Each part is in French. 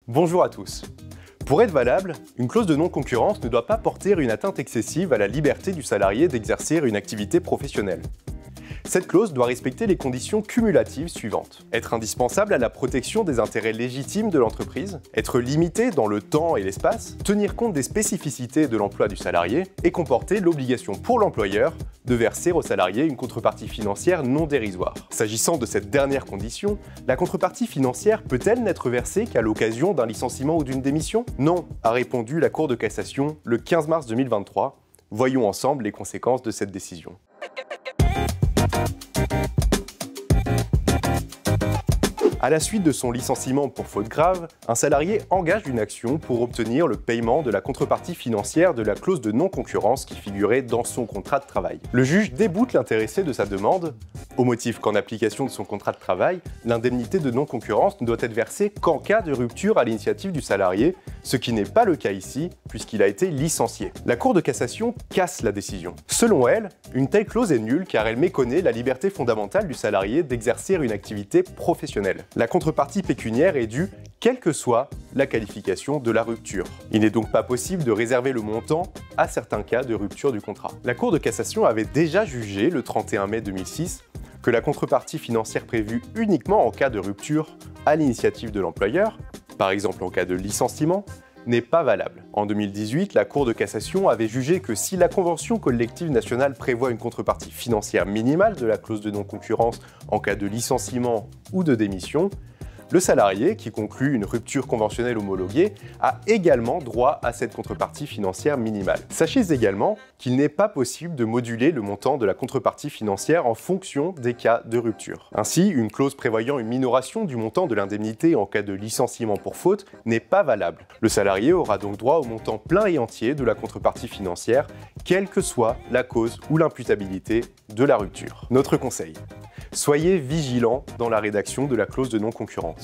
Bonjour à tous. Pour être valable, une clause de non-concurrence ne doit pas porter une atteinte excessive à la liberté du salarié d'exercer une activité professionnelle. Cette clause doit respecter les conditions cumulatives suivantes. Être indispensable à la protection des intérêts légitimes de l'entreprise, être limité dans le temps et l'espace, tenir compte des spécificités de l'emploi du salarié et comporter l'obligation pour l'employeur de verser au salarié une contrepartie financière non dérisoire. S'agissant de cette dernière condition, la contrepartie financière peut-elle n'être versée qu'à l'occasion d'un licenciement ou d'une démission? Non, a répondu la Cour de cassation le 15 mars 2023. Voyons ensemble les conséquences de cette décision. À la suite de son licenciement pour faute grave, un salarié engage une action pour obtenir le paiement de la contrepartie financière de la clause de non-concurrence qui figurait dans son contrat de travail. Le juge déboute l'intéressé de sa demande, au motif qu'en application de son contrat de travail, l'indemnité de non-concurrence ne doit être versée qu'en cas de rupture à l'initiative du salarié, ce qui n'est pas le cas ici, puisqu'il a été licencié. La Cour de cassation casse la décision. Selon elle, une telle clause est nulle car elle méconnaît la liberté fondamentale du salarié d'exercer une activité professionnelle. La contrepartie pécuniaire est due, quelle que soit la qualification de la rupture. Il n'est donc pas possible de réserver le montant à certains cas de rupture du contrat. La Cour de cassation avait déjà jugé, le 31 mai 2006, que la contrepartie financière prévue uniquement en cas de rupture à l'initiative de l'employeur, par exemple en cas de licenciement, n'est pas valable. En 2018, la Cour de cassation avait jugé que si la convention collective nationale prévoit une contrepartie financière minimale de la clause de non-concurrence en cas de licenciement ou de démission, le salarié qui conclut une rupture conventionnelle homologuée a également droit à cette contrepartie financière minimale. Sachez également qu'il n'est pas possible de moduler le montant de la contrepartie financière en fonction des cas de rupture. Ainsi, une clause prévoyant une minoration du montant de l'indemnité en cas de licenciement pour faute n'est pas valable. Le salarié aura donc droit au montant plein et entier de la contrepartie financière, quelle que soit la cause ou l'imputabilité de la rupture. Notre conseil: soyez vigilants dans la rédaction de la clause de non-concurrence.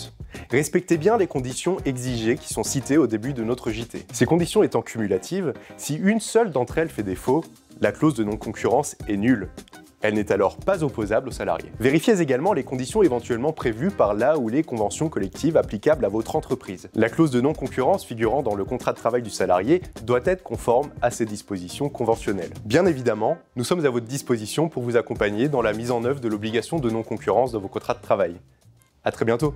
Respectez bien les conditions exigées qui sont citées au début de notre JT. Ces conditions étant cumulatives, si une seule d'entre elles fait défaut, la clause de non-concurrence est nulle. Elle n'est alors pas opposable aux salariés. Vérifiez également les conditions éventuellement prévues par la ou les conventions collectives applicables à votre entreprise. La clause de non-concurrence figurant dans le contrat de travail du salarié doit être conforme à ces dispositions conventionnelles. Bien évidemment, nous sommes à votre disposition pour vous accompagner dans la mise en œuvre de l'obligation de non-concurrence dans vos contrats de travail. À très bientôt!